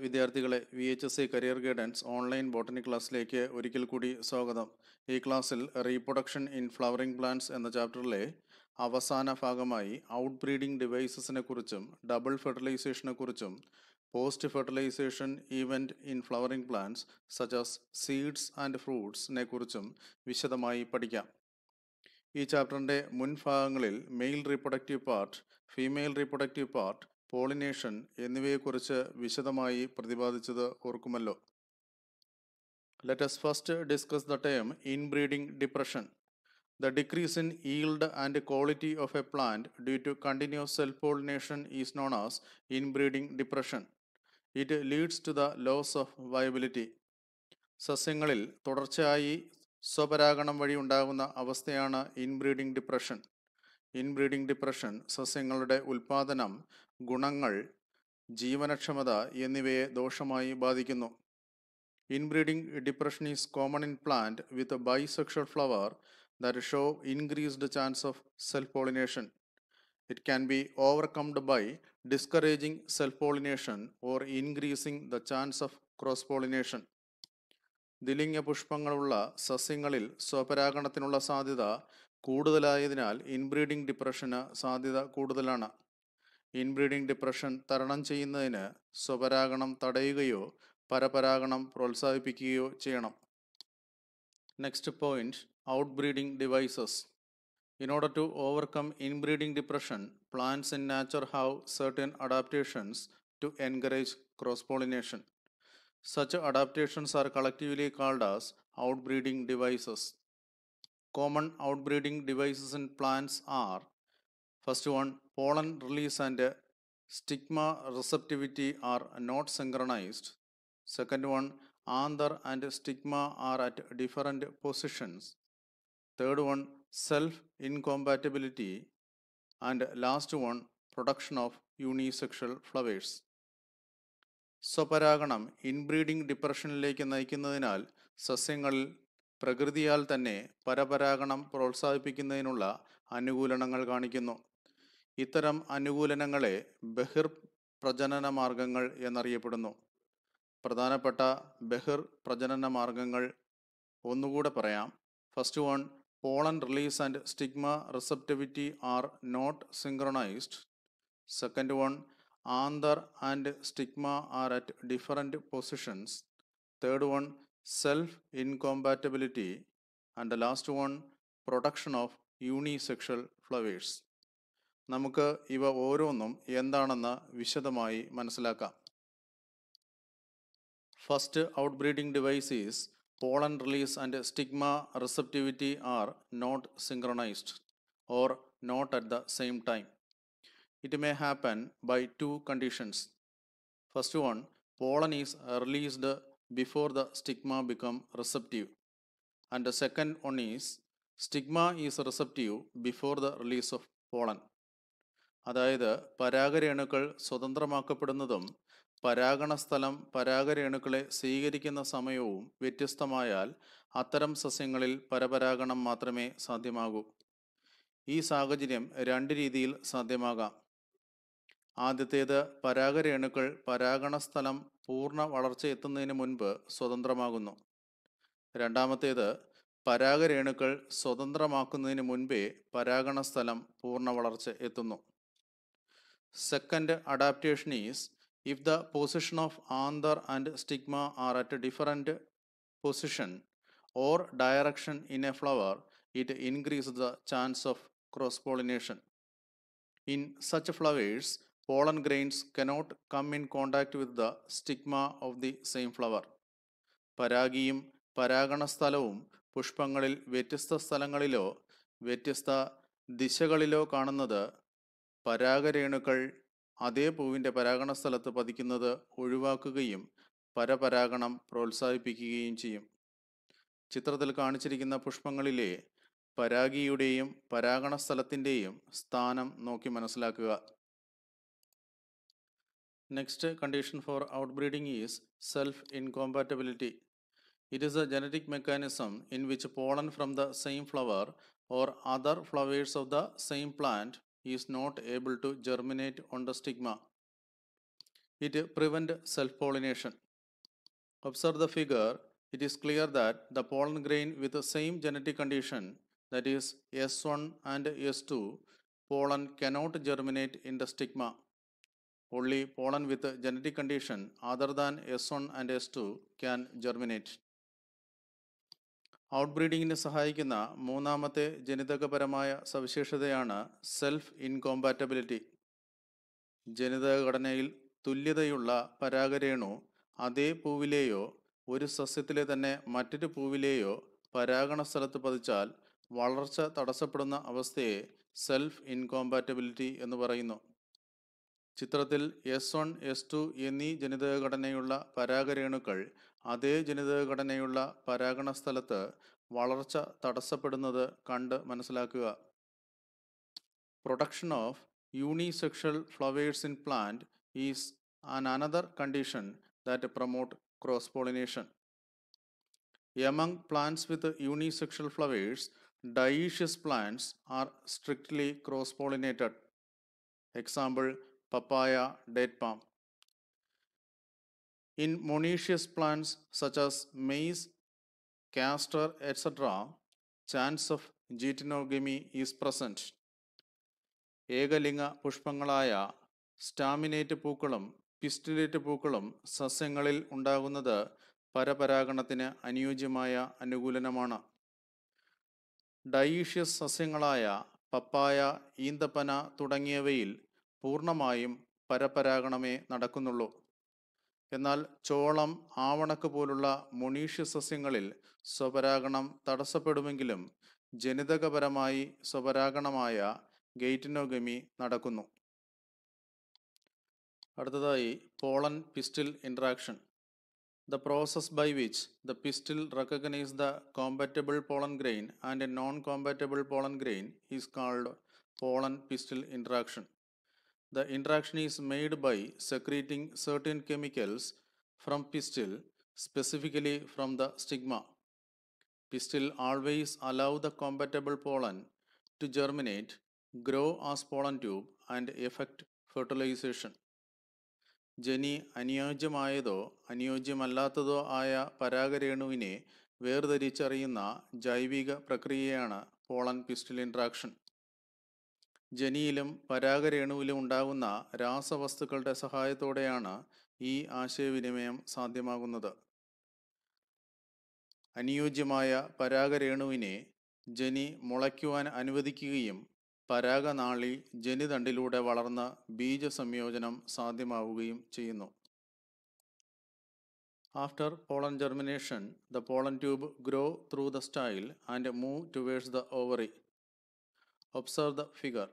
വിദ്യാർത്ഥികളെ VHSC career guidance online botany ക്ലാസ്സിലേക്ക് ഒരിക്കൽ കൂടി സ്വാഗതം. ഈ ക്ലാസ്സിൽ റീപ്രൊഡക്ഷൻ ഇൻ ഫ്ലവറിംഗ് പ്ലാന്റ്സ് എന്ന ചാപ്റ്ററിലെ അവസാന ഭാഗമായി ഔട്ട് ബ്രീഡിംഗ് ഡിവൈസസിനെ കുറിച്ചും ഡബിൾ ഫെർട്ടിലൈസേഷനെ കുറിച്ചും post fertilization event in flowering plants such seeds and ഫ്രൂട്ട്സിനെ കുറിച്ചും വിശദമായി പഠിക്കാം. ഈ ചാപ്റ്ററിൻ്റെ മുൻഭാഗങ്ങളിൽ male reproductive part, female reproductive part, pollination എന്നിവയെക്കുറിച്ച് വിശദമായി പ്രതിപാദിച്ചത് ഓർക്കുമല്ലോ. Let us first discuss the term inbreeding depression. The decrease in yield and quality of a plant due to continuous self-pollination is known as inbreeding depression. It leads to the loss of viability. സസ്യങ്ങളിൽ തുടർച്ചയായി സ്വപരാഗണം വഴി ഉണ്ടാകുന്ന അവസ്ഥയാണ് inbreeding depression. Inbreeding depression സസ്യങ്ങളുടെ ഉൽപാദനം, ഗുണങ്ങൾ, ജീവനക്ഷമത എന്നിവയെ ദോഷമായി ബാധിക്കുന്നു. Inbreeding depression is common in plant with bisexual flower that show increased chance of self pollination. It can be overcomed by discouraging self pollination or increasing the chance of cross pollination. ദ്വിലിംഗ പുഷ്പങ്ങളുള്ള സസ്യങ്ങളിൽ സ്വപരാഗണത്തിനുള്ള സാധ്യത കൂടുതലായതിനാൽ inbreeding ഡിപ്രഷന് സാധ്യത കൂടുതലാണ്. Inbreeding depression തരണം ചെയ്യുന്നതിന് സ്വപരാഗണം തടയുകയോ പരപരാഗണം പ്രോത്സാഹിപ്പിക്കുകയോ ചെയ്യണം. Next point, out breeding devices. In order to overcome inbreeding depression, plants in nature have certain adaptations to encourage cross-pollination. Such adaptations are collectively called as outbreeding devices. Common outbreeding devices in plants are: first one, pollen release and stigma receptivity are not synchronized. Second one, anther and stigma are at different positions. Third one, self-incompatibility. And last one, production of unisexual flowers. സ്വപരാഗണം inbreeding ഡിപ്രഷനിലേക്ക് നയിക്കുന്നതിനാൽ സസ്യങ്ങളിൽ പ്രകൃതിയാൽ തന്നെ പരപരാഗണം പ്രോത്സാഹിപ്പിക്കുന്നതിനുള്ള അനുകൂലനങ്ങൾ കാണിക്കുന്നു. ഇത്തരം അനുകൂലനങ്ങളെ ബഹിർ പ്രജനന മാർഗങ്ങൾ എന്നറിയപ്പെടുന്നു. പ്രധാനപ്പെട്ട ബഹിർ പ്രജനന മാർഗങ്ങൾ ഒന്നുകൂടെ പറയാം. First one, pollen release and stigma receptivity are not synchronized. Second one, anther and stigma are at different positions. Third one, self-incompatibility. And the last one, production of unisexual flowers. നമുക്ക് ഇവ ഓരോന്നും എന്താണെന്ന് വിശദമായി മനസ്സിലാക്കാം. First ഔട്ട്ബ്രീഡിംഗ് device is pollen release and stigma receptivity are not synchronized or not at the same time. It may happen by two conditions. First one, pollen is released before the stigma become receptive. And the second one is stigma is receptive before the release of pollen. അതായത് പരാഗരേണുക്കൾ സ്വതന്ത്രമാക്കപ്പെടുന്നതും പരാഗണസ്ഥലം പരാഗരേണുക്കളെ സ്വീകരിക്കുന്ന സമയവും വ്യത്യസ്തമായാൽ അത്തരം സസ്യങ്ങളിൽ പരപരാഗണം മാത്രമേ സാധ്യമാകൂ. ഈ സാഹചര്യം രണ്ട് രീതിയിൽ സാധ്യമാകാം. ആദ്യത്തേത്, പരാഗരേണുക്കൾ പരാഗണസ്ഥലം പൂർണ്ണ വളർച്ച എത്തുന്നതിന് മുൻപ് സ്വതന്ത്രമാകുന്നു. രണ്ടാമത്തേത്, പരാഗരേണുക്കൾ സ്വതന്ത്രമാക്കുന്നതിന് മുൻപേ പരാഗണസ്ഥലം പൂർണ്ണ വളർച്ച എത്തുന്നു. Second adaptation is, if the position of anther and stigma are at a different position or direction in a flower, it increases the chance of cross-pollination. In such flowers, pollen grains cannot come in contact with the stigma of the same flower. പരാഗിയും പരാഗണസ്ഥലവും പുഷ്പങ്ങളിൽ വ്യത്യസ്ത സ്ഥലങ്ങളിലോ വ്യത്യസ്ത ദിശകളിലോ കാണുന്നത് പരാഗരേണുക്കൾ അതേ പൂവിൻ്റെ പരാഗണസ്ഥലത്ത് പതിക്കുന്നത് ഒഴിവാക്കുകയും പരപരാഗണം പ്രോത്സാഹിപ്പിക്കുകയും ചെയ്യും. ചിത്രത്തിൽ കാണിച്ചിരിക്കുന്ന പുഷ്പങ്ങളിലെ പരാഗിയുടെയും പരാഗണസ്ഥലത്തിൻ്റെയും സ്ഥാനം നോക്കി മനസ്സിലാക്കുക. Next condition for ഔട്ട്ബ്രീഡിംഗ് is self-incompatibility. It is a genetic mechanism in which pollen from the same flower or other flowers of the same plant is not able to germinate on the stigma. It prevents self-pollination. Observe the figure. It is clear that the pollen grain with the same genetic condition, that is S1 and S2, pollen cannot germinate in the stigma. Only pollen with a genetic condition other than S1 and S2 can germinate. ഔട്ട്ബ്രീഡിങ്ങിന് സഹായിക്കുന്ന മൂന്നാമത്തെ ജനിതകപരമായ സവിശേഷതയാണ് self incompatibility. ജനിതകഘടനയിൽ തുല്യതയുള്ള പരാഗരേണു അതേ പൂവിലെയോ ഒരു സസ്യത്തിലെ തന്നെ മറ്റൊരു പൂവിലെയോ പരാഗണ സ്ഥലത്ത് പതിച്ചാൽ വളർച്ച തടസ്സപ്പെടുന്ന അവസ്ഥയെ സെൽഫ് ഇൻകോമ്പാറ്റബിലിറ്റി എന്ന് പറയുന്നു. ചിത്രത്തിൽ S1, S2 എന്നീ ജനിതകഘടനയുള്ള പരാഗരേണുക്കൾ അതേ ജനിതകഘടനയുള്ള പരാഗണ സ്ഥലത്ത് വളർച്ച തടസ്സപ്പെടുന്നത് കണ്ട് മനസ്സിലാക്കുക. Production of unisexual flowers in plant is another condition that promote cross-pollination. Among plants with unisexual flowers, dioecious plants are strictly cross-pollinated. Example, papaya, date palm. In monoecious plants such as maize, castor, etc., chance of geitonogamy is present. ഏകലിംഗ പുഷ്പങ്ങളായ staminate പൂക്കളും പിസ്റ്റിലേറ്റ് പൂക്കളും സസ്യങ്ങളിൽ ഉണ്ടാകുന്നത് പരപരാഗണത്തിന് അനുയോജ്യമായ അനുകൂലനമാണ്. ഡയോഷ്യസ് സസ്യങ്ങളായ പപ്പായ, ഈന്തപ്പന തുടങ്ങിയവയിൽ പൂർണ്ണമായും പരപരാഗണമേ നടക്കുന്നുള്ളൂ. എന്നാൽ ചോളം, ആവണക്ക് പോലുള്ള മൊണീഷ്യസ് സസ്യങ്ങളിൽ സ്വപരാഗണം തടസ്സപ്പെടുമെങ്കിലും ജനിതകപരമായി സ്വപരാഗണമായ ഗെയ്റ്റിനോഗമി നടക്കുന്നു. അടുത്തതായി pollen pistil interaction. The process by which the pistil recognize the compatible pollen grain and a non-compatible pollen grain is called pollen pistil interaction. The interaction is made by secreting certain chemicals from pistil, specifically from the stigma. Pistil always allow the compatible pollen to germinate, grow as pollen tube and effect fertilization. ജനി അനുയോജ്യമായതോ അനുയോജ്യമല്ലാത്തതോ ആയ പരാഗരേണുവിനെ വേർതിരിച്ചറിയുന്ന ജൈവിക പ്രക്രിയയാണ് pollen pistil interaction. ജനിയിലും പരാഗരേണുവിലും ഉണ്ടാകുന്ന രാസവസ്തുക്കളുടെ സഹായത്തോടെയാണ് ഈ ആശയവിനിമയം സാധ്യമാകുന്നത്. അനുയോജ്യമായ പരാഗരേണുവിനെ ജനി മുളയ്ക്കുവാൻ അനുവദിക്കുകയും പരാഗനാളി ജനിതണ്ടിലൂടെ വളർന്ന് ബീജസംയോജനം സാധ്യമാവുകയും ചെയ്യുന്നു. After pollen germination, the pollen tube grow through the style and move towards the ovary. Observe the figure.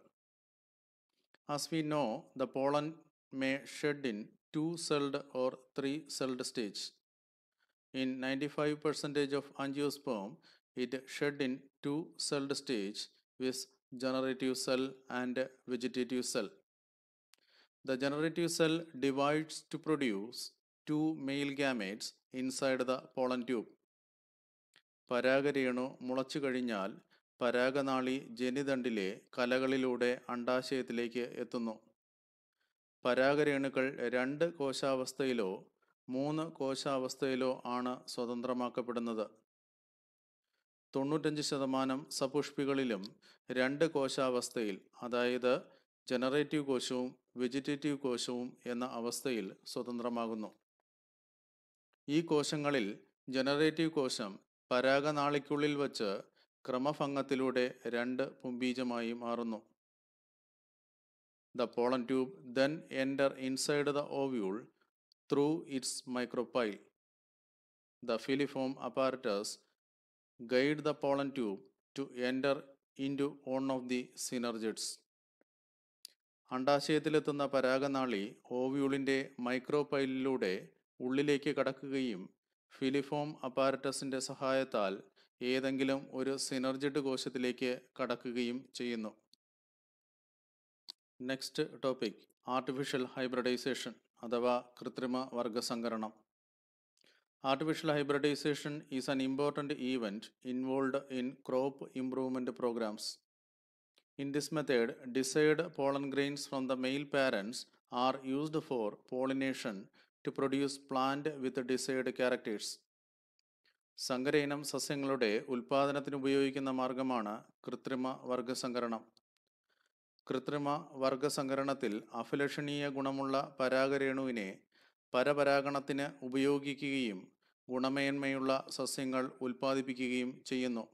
As we know, the pollen may shed in 2-celled or 3-celled stage. In 95% of angiosperm, it shed in 2-celled stage with generative cell and vegetative cell. The generative cell divides to produce 2 male gametes inside the pollen tube. പരാഗരേണു മുളച്ചു കഴിഞ്ഞാൽ പരാഗനാളി ജനിതണ്ടിലെ കലകളിലൂടെ അണ്ഡാശയത്തിലേക്ക് എത്തുന്നു. പരാഗരേണുക്കൾ 2 കോശാവസ്ഥയിലോ 3 കോശാവസ്ഥയിലോ ആണ് സ്വതന്ത്രമാക്കപ്പെടുന്നത്. 95% സപുഷ്പികളിലും 2 കോശാവസ്ഥയിൽ, അതായത് generative കോശവും vegetative കോശവും എന്ന അവസ്ഥയിൽ സ്വതന്ത്രമാകുന്നു. ഈ കോശങ്ങളിൽ generative കോശം പരാഗനാളിക്കുള്ളിൽ വച്ച് ക്രമഭംഗത്തിലൂടെ 2 പുംബീജമായി മാറുന്നു. The pollen tube then enter inside the ovule through its micropyle. The filiform apparatus guide the pollen tube to enter into one of the synergids. അണ്ഡാശയത്തിലെത്തുന്ന പരാഗനാളി ഓവ്യൂളിൻ്റെ മൈക്രോപൈലിലൂടെ ഉള്ളിലേക്ക് കടക്കുകയും ഫിലിഫോം അപ്പാരറ്റസിൻ്റെ സഹായത്താൽ ഏതെങ്കിലും ഒരു സിനർജിഡ് കോശത്തിലേക്ക് കടക്കുകയും ചെയ്യുന്നു. നെക്സ്റ്റ് ടോപ്പിക്, ആർട്ടിഫിഷ്യൽ ഹൈബ്രിഡൈസേഷൻ അഥവാ കൃത്രിമ വർഗസങ്കരണം. Artificial hybridization is an important event involved in crop improvement programs. In this method, desired pollen grains from the male parents are used for pollination to produce plant with desired characters. സങ്കര ഇനം സസ്യങ്ങളുടെ ഉൽപാദനത്തിന് ഉപയോഗിക്കുന്ന മാർഗമാണ് കൃത്രിമ വർഗസങ്കരണം. കൃത്രിമ വർഗസങ്കരണത്തിൽ അഭിലഷണീയ ഗുണമുള്ള പരാഗരേണുവിനെ പരപരാഗണത്തിന് ഉപയോഗിക്കുകയും ഗുണമേന്മയുള്ള സസ്യങ്ങൾ ഉൽപ്പാദിപ്പിക്കുകയും ചെയ്യുന്നു.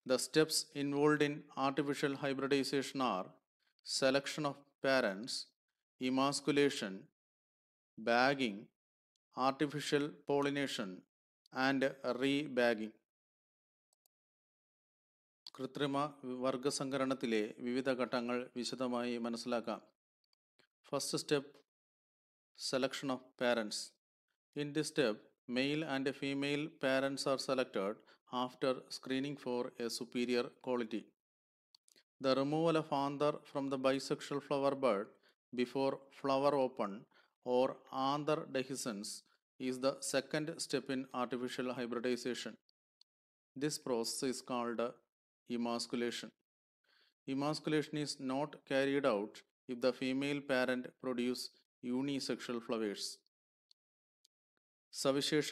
The steps involved in artificial hybridization are selection of parents, emasculation, bagging, artificial pollination, and rebagging. കൃത്രിമ വർഗസങ്കരണത്തിലെ വിവിധ ഘട്ടങ്ങൾ വിശദമായി മനസ്സിലാക്കാം. First step, selection of parents. In this step, male and female parents are selected after screening for a superior quality. The removal of anther from the bisexual flower bud before flower open or anther dehiscence is the second step in artificial hybridization. This process is called emasculation. Emasculation is not carried out if the female parent produces unisexual flowers. സവിശേഷ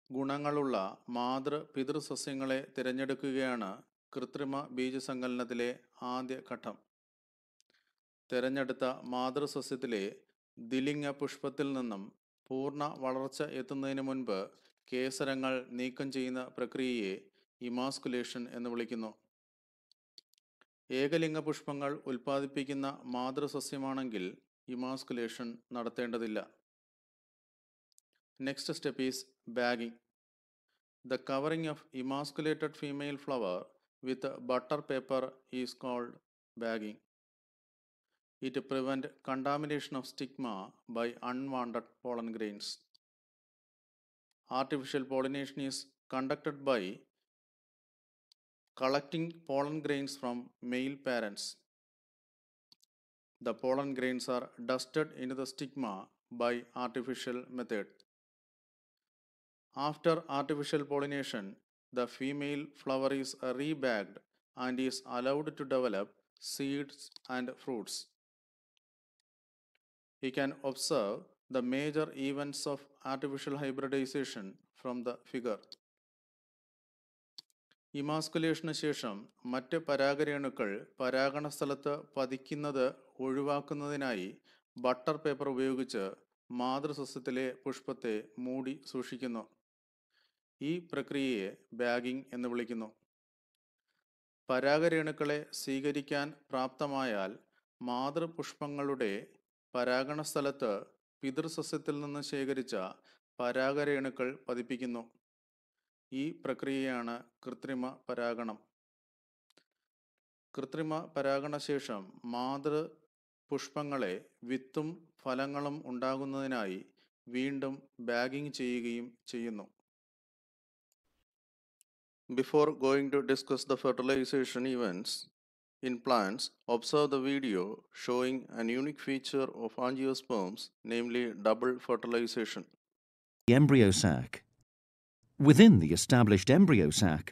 ഗുണങ്ങളുള്ള മാതൃ-പിതൃസസ്യങ്ങളെ തിരഞ്ഞെടുക്കുകയാണ് കൃത്രിമ ബീജസങ്കലനത്തിലെ ആദ്യ ഘട്ടം. തിരഞ്ഞെടുത്ത മാതൃസസ്യത്തിലെ ദ്വിലിംഗ പുഷ്പത്തിൽ നിന്നും പൂർണ്ണ വളർച്ച എത്തുന്നതിന് മുൻപ് കേസരങ്ങൾ നീക്കം ചെയ്യുന്ന പ്രക്രിയയെ ഇമാസ്കുലേഷൻ എന്ന് വിളിക്കുന്നു. ഏകലിംഗ പുഷ്പങ്ങൾ ഉൽപ്പാദിപ്പിക്കുന്ന മാതൃസസ്യമാണെങ്കിൽ emasculation നടത്തേണ്ടതില്ല. Next step is bagging. The covering of emasculated female flower with butter paper is called bagging. It prevents contamination of stigma by unwanted pollen grains. Artificial pollination is conducted by collecting pollen grains from male parents. The pollen grains are dusted into the stigma by artificial method. After artificial pollination, the female flower is rebagged and is allowed to develop seeds and fruits. You can observe the major events of artificial hybridization from the figure. ഇമാസ്കുലേഷന് ശേഷം മറ്റ് പരാഗരേണുക്കൾ പരാഗണ സ്ഥലത്ത് പതിക്കുന്നത് ഒഴിവാക്കുന്നതിനായി butter paper ഉപയോഗിച്ച് മാതൃസസ്യത്തിലെ പുഷ്പത്തെ മൂടി സൂക്ഷിക്കുന്നു. ഈ പ്രക്രിയയെ ബാഗിംഗ് എന്ന് വിളിക്കുന്നു. പരാഗരേണുക്കളെ സ്വീകരിക്കാൻ പ്രാപ്തമായാൽ മാതൃപുഷ്പങ്ങളുടെ പരാഗണ സ്ഥലത്ത് പിതൃസസ്യത്തിൽ നിന്ന് ശേഖരിച്ച പരാഗരേണുക്കൾ പതിപ്പിക്കുന്നു. ഈ പ്രക്രിയയാണ് കൃത്രിമ പരാഗണം. കൃത്രിമ പരാഗണശേഷം മാതൃപുഷ്പങ്ങളെ വിത്തും ഫലങ്ങളും ഉണ്ടാകുന്നതിനായി വീണ്ടും ബാഗിംഗ് ചെയ്യുകയും ചെയ്യുന്നു. Before going to discuss the fertilization events in plants, observe the video showing an unique feature of angiosperms, namely double fertilization. The embryo sac. Within the established embryo sac,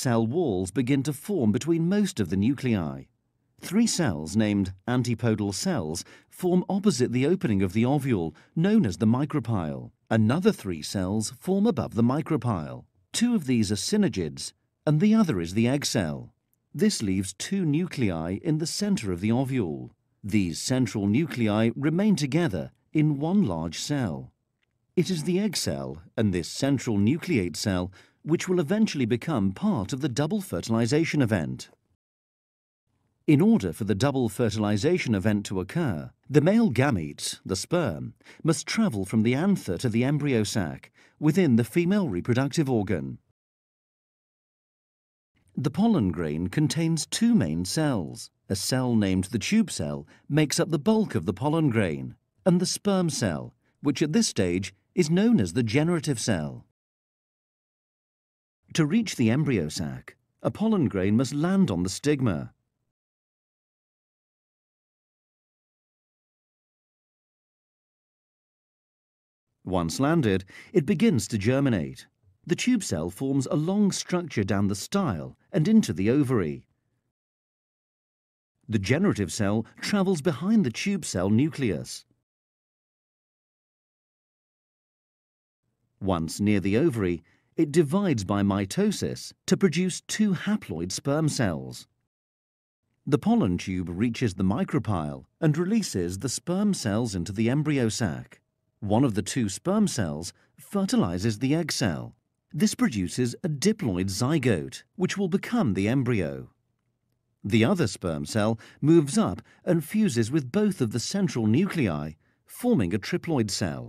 cell walls begin to form between most of the nuclei. 3 cells named antipodal cells form opposite the opening of the ovule, known as the micropyle. Another 3 cells form above the micropyle. 2 of these are synergids, and the other is the egg cell. This leaves 2 nuclei in the center of the ovule. These central nuclei remain together in one large cell. It is the egg cell and this central nucleate cell which will eventually become part of the double fertilization event. In order for the double fertilization event to occur, the male gamete, the sperm, must travel from the anther to the embryo sac within the female reproductive organ. The pollen grain contains 2 main cells. A cell named the tube cell makes up the bulk of the pollen grain, and the sperm cell, which at this stage is known as the generative cell. To reach the embryo sac, a pollen grain must land on the stigma. Once landed, it begins to germinate. The tube cell forms a long structure down the style and into the ovary. The generative cell travels behind the tube cell nucleus. Once near the ovary, it divides by mitosis to produce two haploid sperm cells. The pollen tube reaches the micropyle and releases the sperm cells into the embryo sac. One of the two sperm cells fertilizes the egg cell. This produces a diploid zygote, which will become the embryo. The other sperm cell moves up and fuses with both of the central nuclei, forming a triploid cell.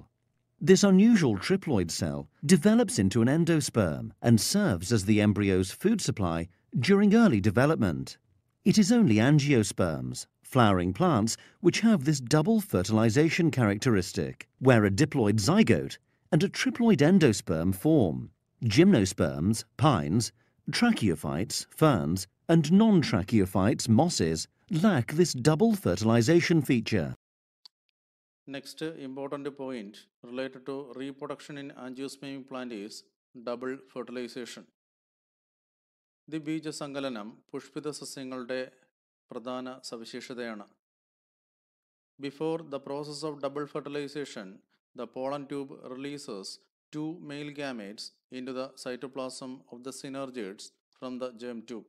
This unusual triploid cell develops into an endosperm and serves as the embryo's food supply during early development. It is only angiosperms, flowering plants, which have this double fertilization characteristic, where a diploid zygote and a triploid endosperm form. Gymnosperms, pines, tracheophytes, ferns, and non-tracheophytes, mosses, lack this double fertilization feature. Next important point related to reproduction in angiospermic plant is double fertilization. The ബീജസങ്കലനം Pushpita സസ്യങ്ങളുടെ പ്രധാന സവിശേഷതയാണ്. Before the process of double fertilization, the pollen tube releases two male gametes into the cytoplasm of the synergids from the germ tube.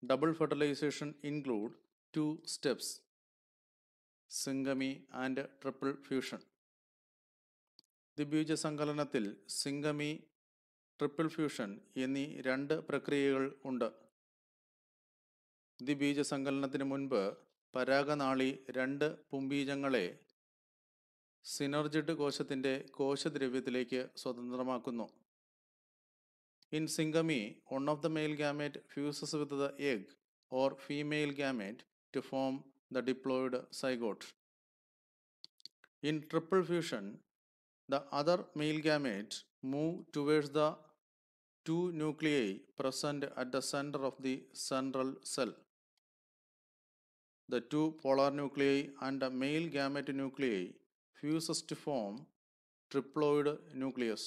Double fertilization include two steps, syngamy and triple fusion. The ബീജസങ്കലനത്തിൽ syngamy, triple fusion എന്നീ രണ്ട് പ്രക്രിയകൾ ഉണ്ട്. ബീജസങ്കലനത്തിന് മുൻപ് പരാഗനാളി രണ്ട് പുംബീജങ്ങളെ സിനർജിഡ് കോശത്തിൻ്റെ കോശദ്രവ്യത്തിലേക്ക് സ്വതന്ത്രമാക്കുന്നു. In syngamy, one of the male gamete fuses with the egg or female gamete to form the diploid zygote. In triple fusion, the other male gametes move towards the two nuclei present at the center of the central cell. The two polar nuclei and the male gamete nuclei fuses to form triploid nucleus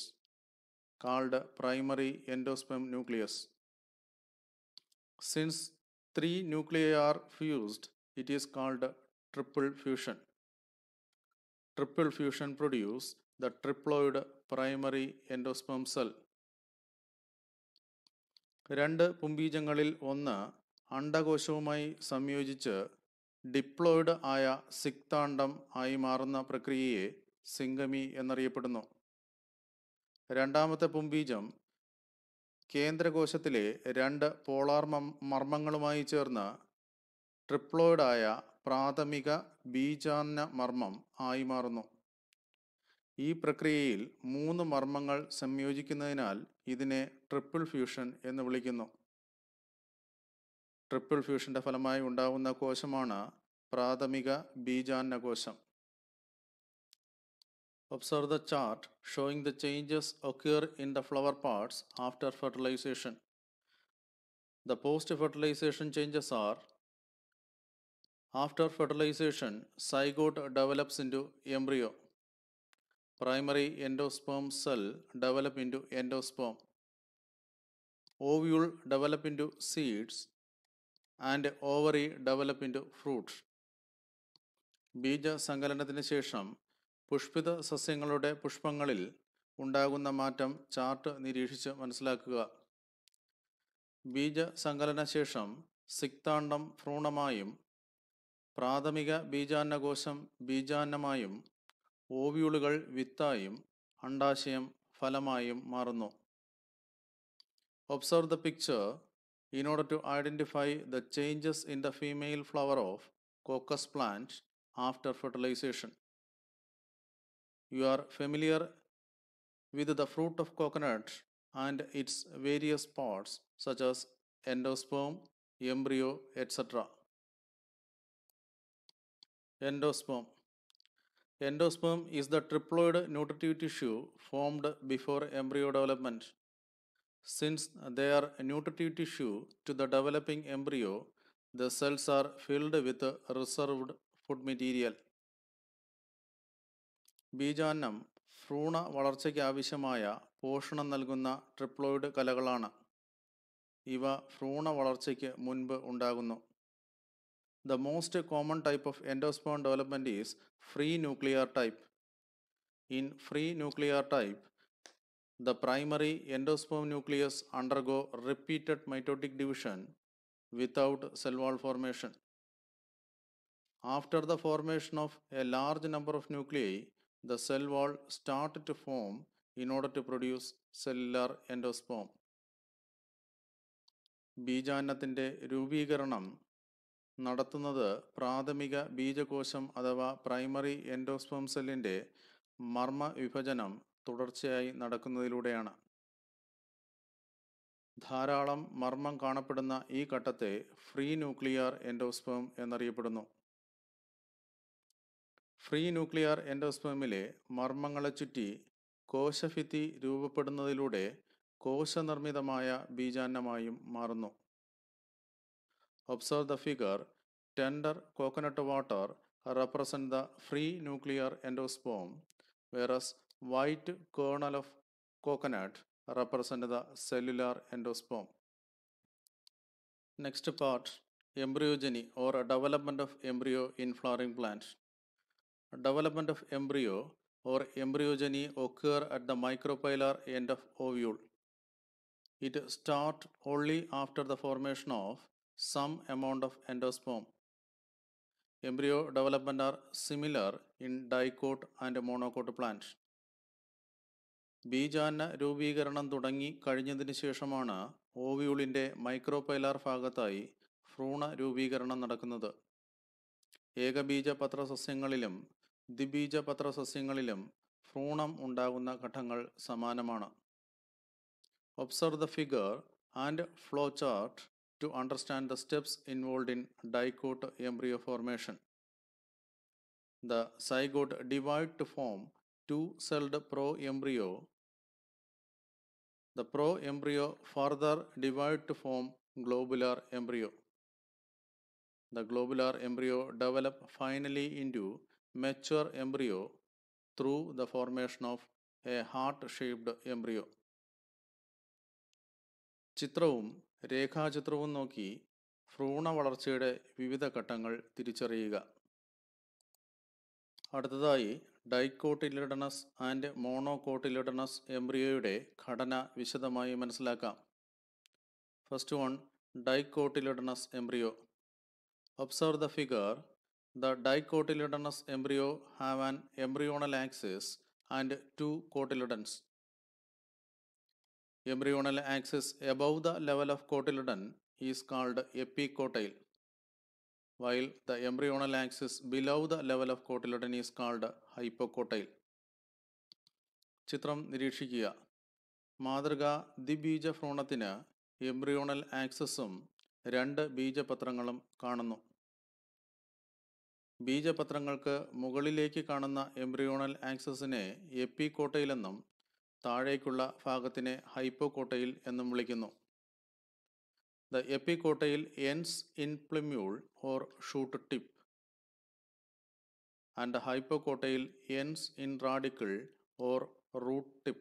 called primary endosperm nucleus. Since three nuclei are fused, it is called triple fusion. Triple fusion produces the triploid primary endosperm cell. രണ്ട് പുംബീജങ്ങളിൽ ഒന്ന് അണ്ഡകോശവുമായി സംയോജിച്ച് diploid ആയ സിക്താണ്ഡം ആയി മാറുന്ന പ്രക്രിയയെ syngamy എന്നറിയപ്പെടുന്നു. രണ്ടാമത്തെ പുംബീജം കേന്ദ്രകോശത്തിലെ രണ്ട് polar മർമ്മങ്ങളുമായി ചേർന്ന് ട്രിപ്ലോയിഡായ പ്രാഥമിക ബീജാന്ന മർമ്മം ആയി മാറുന്നു. ഈ പ്രക്രിയയിൽ മൂന്ന് മർമ്മങ്ങൾ സംയോജിക്കുന്നതിനാൽ ഇതിനെ ട്രിപ്പിൾ ഫ്യൂഷൻ എന്ന് വിളിക്കുന്നു. ട്രിപ്പിൾ ഫ്യൂഷൻ്റെ ഫലമായി ഉണ്ടാകുന്ന കോശമാണ് പ്രാഥമിക ബീജാന്ന കോശം. Observe the chart showing the changes occur in the flower parts after fertilization. The post-fertilization changes are: after fertilization, zygote develops into embryo. Primary endosperm cell develop into endosperm. Ovule develop into seeds and ovary develop into fruit. ബീജസങ്കലനത്തിന് ശേഷം പുഷ്പിത സസ്യങ്ങളുടെ പുഷ്പങ്ങളിൽ ഉണ്ടാകുന്ന മാറ്റം chart നിരീക്ഷിച്ച് മനസ്സിലാക്കുക. ബീജസങ്കലന ശേഷം സിക്താണ്ഡം ഭ്രൂണമായും പ്രാഥമിക ബീജാന്നകോശം ബീജാന്നമായും ഓവ്യൂളുകൾ വിത്തായും അണ്ഡാശയം ഫലമായും മാറുന്നു. Observe the picture in order to identify the changes in the female flower of coccus plant after fertilization. You are familiar with the fruit of coconut and its various parts such as endosperm, embryo, etc. Endosperm. Endosperm is the triploid nutritive tissue formed before embryo development. Since they are nutritive tissue to the developing embryo, the cells are filled with reserved food material. ബീജാന്നം ഭ്രൂണ വളർച്ചയ്ക്ക് ആവശ്യമായ പോഷണം നൽകുന്ന triploid കലകളാണ്. ഇവ ഭ്രൂണ വളർച്ചയ്ക്ക് മുൻപ് ഉണ്ടാകുന്നു. The most common type of endosperm development is free nuclear type. In free nuclear type, the primary endosperm nucleus undergo repeated mitotic division without cell wall formation. After the formation of a large number of nuclei, the cell wall start to form in order to produce cellular endosperm. ബീജാന്നത്തിൻ്റെ രൂപീകരണം നടത്തുന്നത് പ്രാഥമിക ബീജകോശം അഥവാ primary endosperm സെല്ലിൻ്റെ മർമ്മ വിഭജനം തുടർച്ചയായി നടക്കുന്നതിലൂടെയാണ്. ധാരാളം മർമ്മം കാണപ്പെടുന്ന ഈ ഘട്ടത്തെ ഫ്രീ ന്യൂക്ലിയർ എൻഡോസ്പേം എന്നറിയപ്പെടുന്നു. ഫ്രീ ന്യൂക്ലിയർ എൻഡോസ്പേമിലെ മർമ്മങ്ങളെ ചുറ്റി കോശഭിത്തി രൂപപ്പെടുന്നതിലൂടെ കോശനിർമ്മിതമായ ബീജാന്നമായും മാറുന്നു. Observe the figure. Tender coconut water represent the free nuclear endosperm, whereas white kernel of coconut represent the cellular endosperm. Next part, embryogeny or development of embryo in flowering plant. Development of embryo or embryogeny occur at the micropylar end of ovule. It starts only after the formation of some amount of endosperm. Embryo development are similar in dicot and monocot plant. ബീജാന്ന രൂപീകരണം തുടങ്ങി കഴിഞ്ഞതിന് ശേഷമാണ് ഓവ്യൂളിൻ്റെ micropylar ഭാഗത്തായി ഭ്രൂണ രൂപീകരണം നടക്കുന്നത്. ഏകബീജപത്ര സസ്യങ്ങളിലും ദ്വിബീജപത്ര സസ്യങ്ങളിലും ഭ്രൂണം ഉണ്ടാകുന്ന ഘട്ടങ്ങൾ സമാനമാണ്. Observe the figure and flow chart to understand the steps involved in dicot embryo formation. The zygote divide to form two-celled pro-embryo. The pro-embryo further divide to form globular embryo. The globular embryo develop finally into mature embryo through the formation of a heart-shaped embryo. ചിത്രവും രേഖാചിത്രവും നോക്കി ഭ്രൂണ വളർച്ചയുടെ വിവിധ ഘട്ടങ്ങൾ തിരിച്ചറിയുക. അടുത്തതായി dicotyledonous and മോണോകോട്ടിലിഡനസ് എംബ്രിയോയുടെ ഘടന വിശദമായി മനസ്സിലാക്കാം. First one, dicotyledonous embryo. Observe the figure. The dicotyledonous embryo have an embryonal axis and two cotyledons. Embryonal axis above the level of cotyledon is called epicotyle, while the embryonal axis below the level of cotyledon is called hypocotyle. ചിത്രം നിരീക്ഷിക്കുക. മാതൃക ദ്വിബീജ ഭ്രൂണത്തിന് embryonal ആക്സിസും രണ്ട് ബീജപത്രങ്ങളും കാണുന്നു. ബീജപത്രങ്ങൾക്ക് മുകളിലേക്ക് കാണുന്ന embryonal ആക്സിസിനെ എപ്പികോട്ടയിൽ എന്നും താഴേക്കുള്ള ഭാഗത്തിനെ ഹൈപ്പോകോട്ടയിൽ എന്നും വിളിക്കുന്നു. The epicotyl ends in plumule or shoot tip, and the hypocotyl ends in radicle or root tip.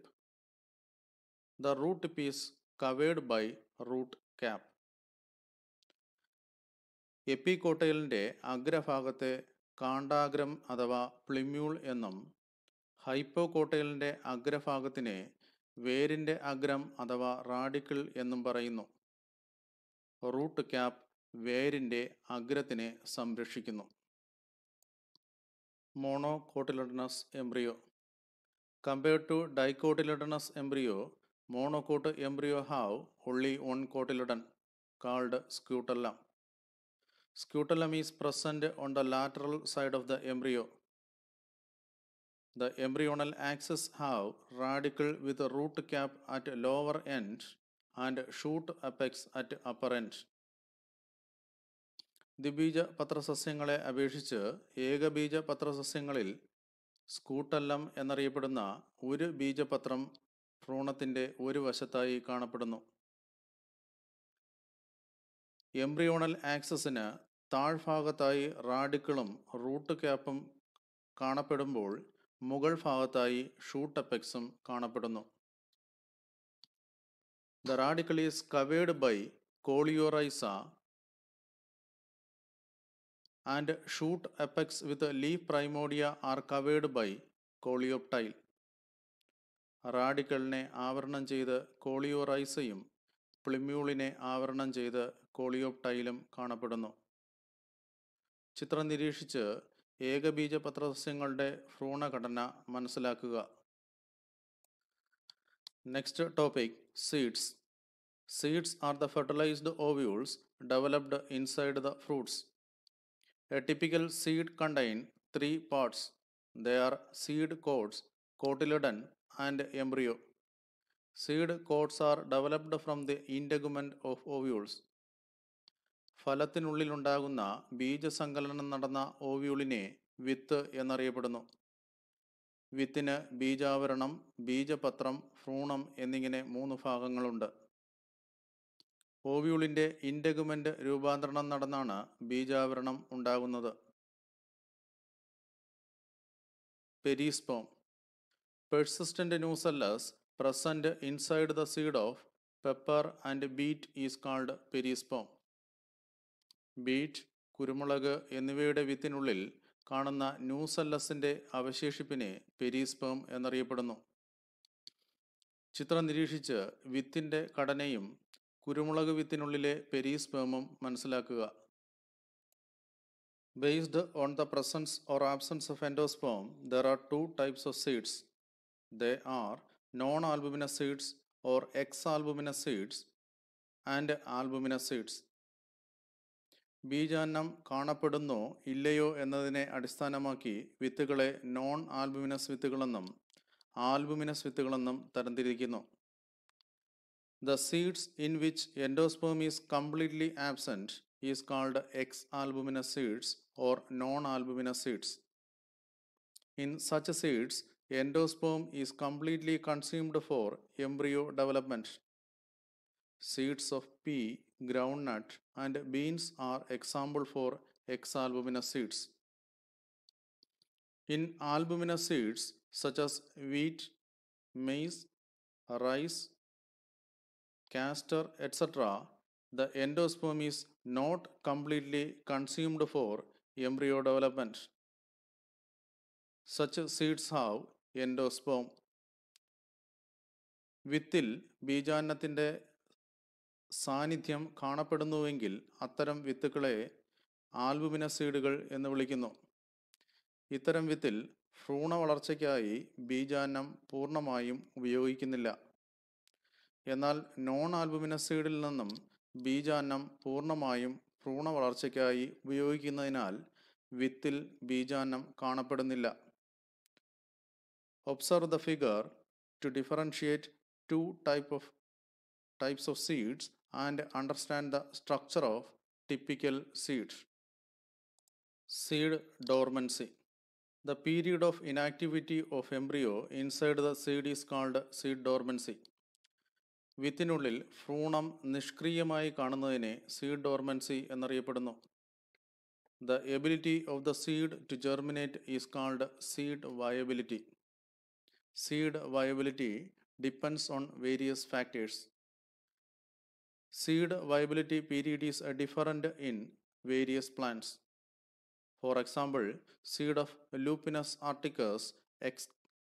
The root tip is covered by root cap. എപ്പികോട്ടയിലിൻ്റെ അഗ്രഭാഗത്തെ കാണ്ടാഗ്രം അഥവാ പ്ലിമ്യൂൾ എന്നും ഹൈപ്പോകോട്ടയിലിൻ്റെ അഗ്രഭാഗത്തിനെ വേരിൻ്റെ അഗ്രം അഥവാ റാഡിക്കിൾ എന്നും പറയുന്നു. റൂട്ട് ക്യാപ്പ് വേരിൻ്റെ അഗ്രത്തിനെ സംരക്ഷിക്കുന്നു. Monocotyledonous embryo. Compared to dicotyledonous embryo, monocot embryo have only one cotyledon called scutellum. Scutellum is present on the lateral side of the embryo. The embryonal axis have radicle with a root cap at lower end and shoot apex at upper end. ദ്വിബീജ പത്രസസ്യങ്ങളെ അപേക്ഷിച്ച് ഏകബീജ പത്രസസ്യങ്ങളിൽ സ്കൂട്ടല്ലം എന്നറിയപ്പെടുന്ന ഒരു ബീജപത്രം ഭ്രൂണത്തിൻ്റെ ഒരു വശത്തായി കാണപ്പെടുന്നു. Embryonal ആക്സിസിന് താഴ്ഭാഗത്തായി റാഡിക്കിളും root ക്യാപ്പും കാണപ്പെടുമ്പോൾ മുകൾ ഭാഗത്തായി shoot അപ്പെക്സും കാണപ്പെടുന്നു. The radicle is covered by coleorhiza and shoot apex with leaf primordia are covered by coleoptile. റാഡിക്കലിനെ ആവരണം ചെയ്ത് കോളിയോറൈസയും പ്ലിമ്യൂളിനെ ആവരണം ചെയ്ത് കോളിയോപ്റ്റൈലും കാണപ്പെടുന്നു. ചിത്രം നിരീക്ഷിച്ച് ഏകബീജപത്രസസ്യങ്ങളുടെ ഭ്രൂണഘടന മനസ്സിലാക്കുക. Next topic, seeds. Seeds are the fertilized ovules developed inside the fruits. A typical seed contains three parts. They are seed coats, cotyledon, and embryo. Seed coats are developed from the integument of ovules. ഫലത്തിനുള്ളിലുണ്ടാകുന്ന ബീജസങ്കലനം നടന്ന ഓവ്യൂളിനെ വിത്ത് എന്നറിയപ്പെടുന്നു. വിത്തിന് ബീജാവരണം, ബീജപത്രം, ഭ്രൂണം എന്നിങ്ങനെ 3 ഭാഗങ്ങളുണ്ട്. ഓവ്യൂളിൻ്റെ ഇൻറ്റഗുമെൻ്റ് രൂപാന്തരണം നടന്നാണ് ബീജാവരണം ഉണ്ടാകുന്നത്. Perisperm. Persistent nucellus present inside the seed of pepper and beet is called perisperm. Beet, കുരുമുളക് എന്നിവയുടെ വിത്തിനുള്ളിൽ കാണുന്ന ന്യൂസെല്ലസിൻ്റെ അവശേഷിപ്പിനെ പെരിസ്പോം എന്നറിയപ്പെടുന്നു. ചിത്രം നിരീക്ഷിച്ച് വിത്തിൻ്റെ ഘടനയും കുരുമുളക് വിത്തിനുള്ളിലെ പെരിസ്പേമും മനസ്സിലാക്കുക. Based on the presence or absence of endosperm, there are 2 types of seeds. They are non-albuminous seeds or ex-albuminous seeds and albuminous seeds. ബീജാന്നം കാണപ്പെടുന്നോ ഇല്ലയോ എന്നതിനെ അടിസ്ഥാനമാക്കി വിത്തുകളെ നോൺ ആൽബുമിനസ് വിത്തുകളെന്നും ആൽബുമിനസ് വിത്തുകളെന്നും തരംതിരിക്കുന്നു. The seeds in which endosperm is completely absent is called ex-albuminous seeds or non-albuminous seeds. In such seeds, endosperm is completely consumed for embryo development. Seeds of pea, groundnut, and beans are example for ex-albuminous seeds. In albuminous seeds such as wheat, maize, rice, castor, etc., the endosperm is not completely consumed for embryo development. Such seeds have endosperm. വിത്തിൽ ബീജാന്നത്തിൻ്റെ സാന്നിധ്യം കാണപ്പെടുന്നുവെങ്കിൽ അത്തരം വിത്തുകളെ albuminous സീഡുകൾ എന്ന് വിളിക്കുന്നു. ഇത്തരം വിത്തിൽ ഭ്രൂണ വളർച്ചയ്ക്കായി ബീജാന്നം പൂർണ്ണമായും ഉപയോഗിക്കുന്നില്ല. എന്നാൽ നോൺ ആൽബുമിനസ് സീഡിൽ നിന്നും ബീജാന്നം പൂർണ്ണമായും ഭ്രൂണ വളർച്ചയ്ക്കായി ഉപയോഗിക്കുന്നതിനാൽ വിത്തിൽ ബീജാന്നം കാണപ്പെടുന്നില്ല. Observe the figure to differentiate 2 types of seeds and understand the structure of typical seeds. Seed dormancy. The period of inactivity of embryo inside the seed is called seed dormancy. വിത്തിനുള്ളിൽ ഭ്രൂണം നിഷ്ക്രിയമായി കാണുന്നതിനെ സീഡ് ഡോർമൻസി എന്നറിയപ്പെടുന്നു. The ability of the seed to germinate is called seed viability. Seed viability depends on various factors. Seed viability period is different in various plants. For example, seed of Lupinus articus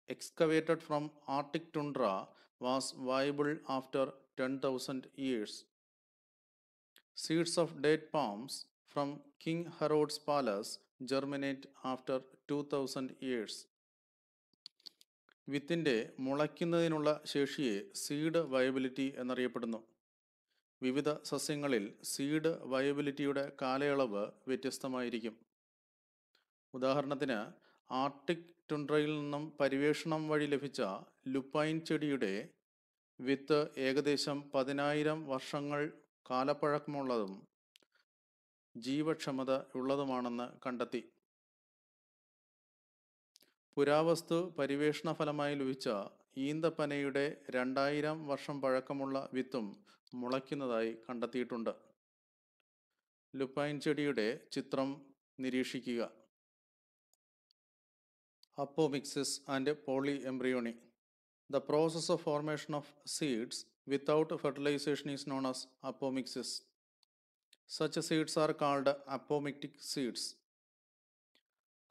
excavated from Arctic tundra was viable after 10,000 years. Seeds of date palms from King Herod's palace germinate after 2,000 years. വിത്തിൻ്റെ മുളയ്ക്കുന്നതിനുള്ള ശേഷിയെ seed viability എന്നറിയപ്പെടുന്നു. വിവിധ സസ്യങ്ങളിൽ seed വയബിലിറ്റിയുടെ കാലയളവ് വ്യത്യസ്തമായിരിക്കും. ഉദാഹരണത്തിന്, Arctic ടുണ്ട്രയിൽ നിന്നും പരിവേഷണം വഴി ലഭിച്ച ലുപ്പൈൻ ചെടിയുടെ വിത്ത് ഏകദേശം 10,000 വർഷങ്ങൾ കാലപ്പഴക്കമുള്ളതും ജീവക്ഷമത ഉള്ളതുമാണെന്ന് കണ്ടെത്തി. പുരാവസ്തു പരിവേഷണ ഫലമായി ലഭിച്ച ഈന്തപ്പനയുടെ 2000 വർഷം പഴക്കമുള്ള വിത്തും മുളയ്ക്കുന്നതായി കണ്ടെത്തിയിട്ടുണ്ട്. ലുപ്പൈൻ ചെടിയുടെ ചിത്രം നിരീക്ഷിക്കുക. Apomixis and polyembryony. The process of formation of seeds without fertilization is known as apomixis. Such seeds are called apomictic seeds.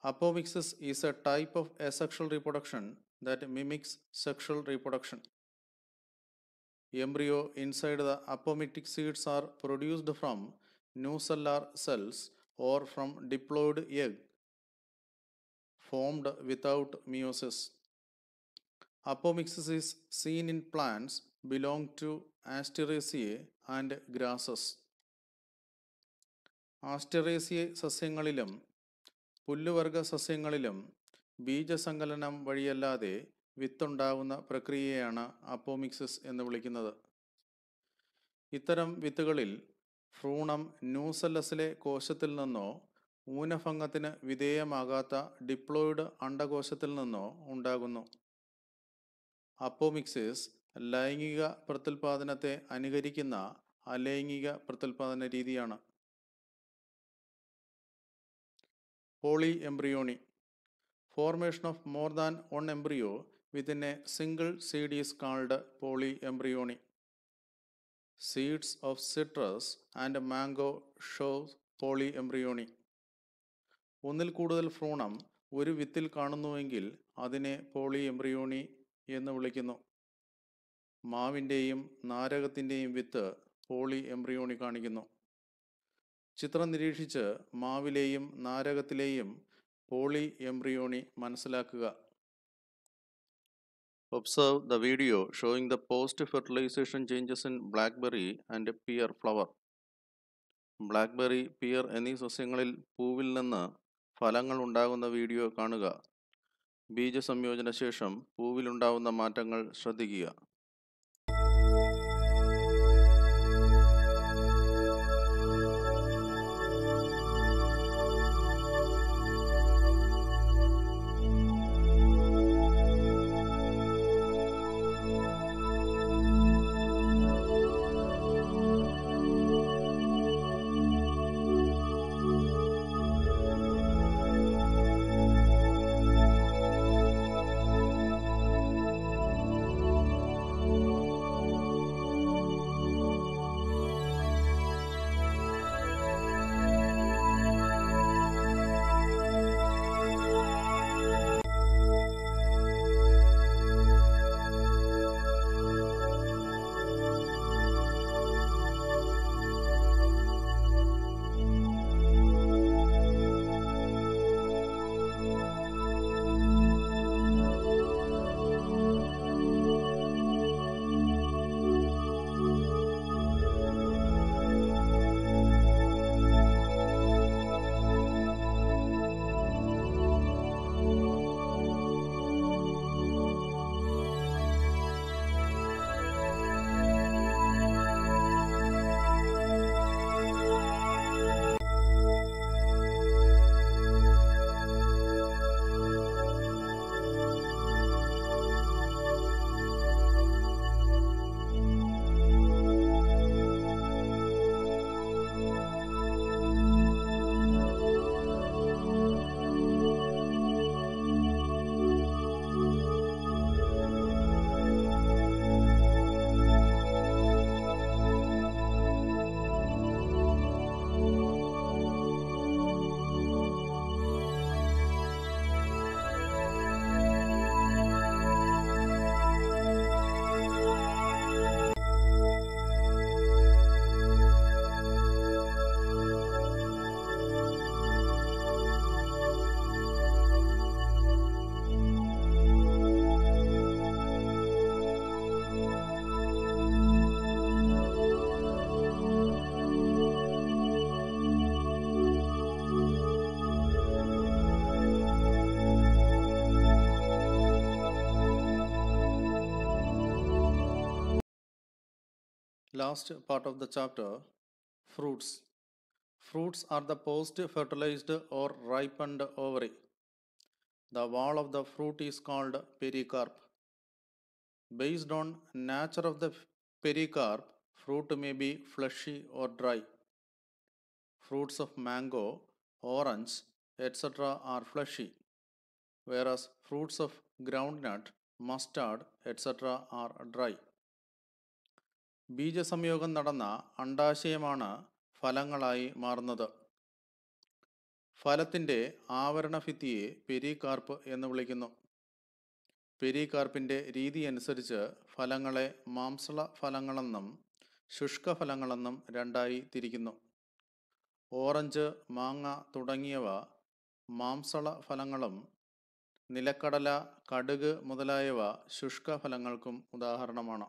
Apomixis is a type of asexual reproduction that mimics sexual reproduction. Embryo inside the apomitic seeds are produced from nucellar cells or from diploid egg formed without meiosis. Apomixis is seen in plants belong to Asteraceae and grasses. Asteraceae സസ്യങ്ങളിലും പുല്ലുവർഗ സസ്യങ്ങളിലും ബീജസങ്കലനം വഴിയല്ലാതെ വിത്തുണ്ടാകുന്ന പ്രക്രിയയാണ് apomixis എന്ന് വിളിക്കുന്നത്. ഇത്തരം വിത്തുകളിൽ ഭ്രൂണം ന്യൂസെല്ലസിലെ കോശത്തിൽ നിന്നോ ഊനഭംഗത്തിന് വിധേയമാകാത്ത diploid അണ്ഡകോശത്തിൽ നിന്നോ ഉണ്ടാകുന്നു. Apomixis ലൈംഗിക പ്രത്യുൽപാദനത്തെ അനുകരിക്കുന്ന അലൈംഗിക പ്രത്യുൽപാദന രീതിയാണ്. Polyembryony. Formation of more than one embryo within a single seed is called polyembryony. Seeds of citrus and mango show polyembryony. ഒന്നിൽ കൂടുതൽ ഭ്രൂണം ഒരു വിത്തിൽ കാണുന്നുവെങ്കിൽ അതിനെ പോളിഎംബ്രിയോണി എന്ന് വിളിക്കുന്നു. മാവിൻ്റെയും നാരകത്തിൻ്റെയും വിത്ത് പോളിഎംബ്രിയോണി കാണിക്കുന്നു. ചിത്രം നിരീക്ഷിച്ച് മാവിലെയും നാരകത്തിലെയും പോളിഎംബ്രിയോണി മനസ്സിലാക്കുക. Observe the video showing the post-fertilization changes in blackberry and pear flower. Blackberry, pear എന്നീ സസ്യങ്ങളിൽ പൂവിൽ നിന്ന് ഫലങ്ങൾ ഉണ്ടാകുന്ന വീഡിയോ കാണുക. ബീജസംയോജന ശേഷം പൂവിലുണ്ടാകുന്ന മാറ്റങ്ങൾ ശ്രദ്ധിക്കുക. Last part of the chapter, fruits. Fruits are the post-fertilized or ripened ovary. The wall of the fruit is called pericarp. Based on nature of the pericarp, fruit may be fleshy or dry. Fruits of mango, orange, etc. are fleshy, whereas fruits of groundnut, mustard, etc. are dry. ബീജസംയോഗം നടന്ന അണ്ഡാശയമാണ് ഫലങ്ങളായി മാറുന്നത്. ഫലത്തിൻ്റെ ആവരണഭിത്തിയെ pericarp എന്ന് വിളിക്കുന്നു. പെരികാർപ്പിൻ്റെ രീതി അനുസരിച്ച് ഫലങ്ങളെ മാംസള ഫലങ്ങളെന്നും ശുഷ്കഫലങ്ങളെന്നും രണ്ടായി തിരിക്കുന്നു. Orange, മാങ്ങ തുടങ്ങിയവ മാംസള ഫലങ്ങളും നിലക്കടല, കടുക് മുതലായവ ശുഷ്കഫലങ്ങൾക്കും ഉദാഹരണമാണ്.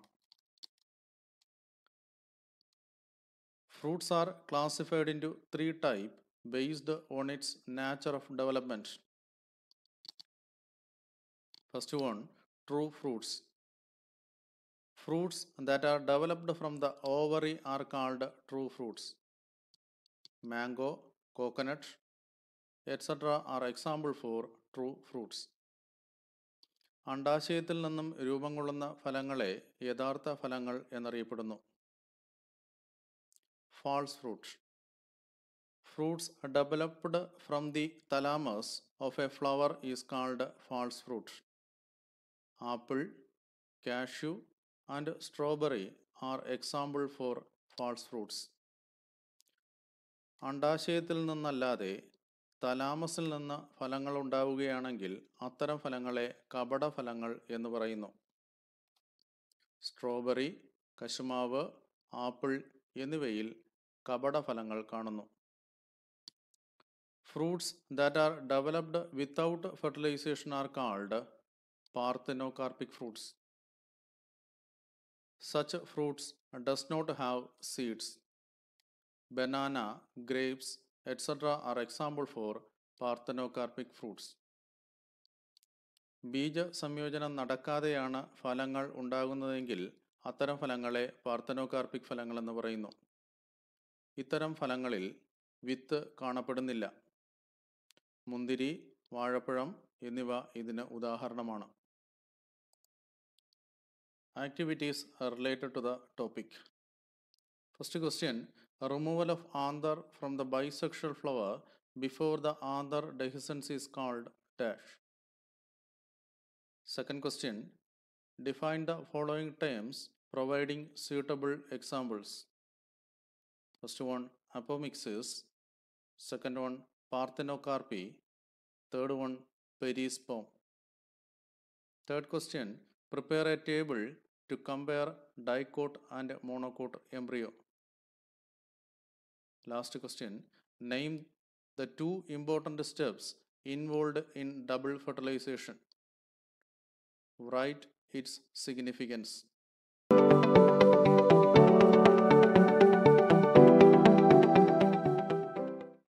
Fruits are classified into three types based on its nature of development. First one, true fruits. Fruits that are developed from the ovary are called true fruits. Mango, coconut, etc. are example for true fruits. അണ്ടാശയത്തിൽ നിന്നും രൂപം കൊള്ളുന്ന ഫലങ്ങളെ യഥാർത്ഥ ഫലങ്ങൾ എന്നറിയപ്പെടുന്നു. False fruit. Fruits developed from the thalamus of a flower is called false fruit. Apple, cashew, and strawberry are example for false fruits. അണ്ടാശയത്തിൽ നിന്നല്ലാതെ തലാമസിൽ നിന്ന് ഫലങ്ങൾ ഉണ്ടാവുകയാണെങ്കിൽ അത്തരം ഫലങ്ങളെ കപടഫലങ്ങൾ എന്ന് പറയുന്നു. സ്ട്രോബെറി, കശുമാവ്, ആപ്പിൾ എന്നിവയിൽ കപടഫലങ്ങൾ കാണുന്നു. Fruits that are developed without fertilization are called parthenocarpic fruits. Such fruits does not have seeds. Banana, grapes, etc. are example for parthenocarpic fruits. ബീജ സംയോജനം നടക്കാതെയാണ് ഫലങ്ങൾ ഉണ്ടാകുന്നതെങ്കിൽ അത്തരം ഫലങ്ങളെ പാർത്തനോകാർപ്പിക് ഫലങ്ങൾ എന്ന് പറയുന്നു. ഇത്തരം ഫലങ്ങളിൽ വിത്ത് കാണപ്പെടുന്നില്ല. മുന്തിരി, വാഴപ്പഴം എന്നിവ ഇതിന് ഉദാഹരണമാണ്. Activities are related to the topic. First question, removal of anther from the bisexual flower before the anther dehiscence is called dash. Second question, define the following terms providing suitable examples. First one, apomixis. Second one, parthenocarpy. Third one, perisperm. Third question, prepare a table to compare dicot and monocot embryo. Last question, name the two important steps involved in double fertilization. Write its significance.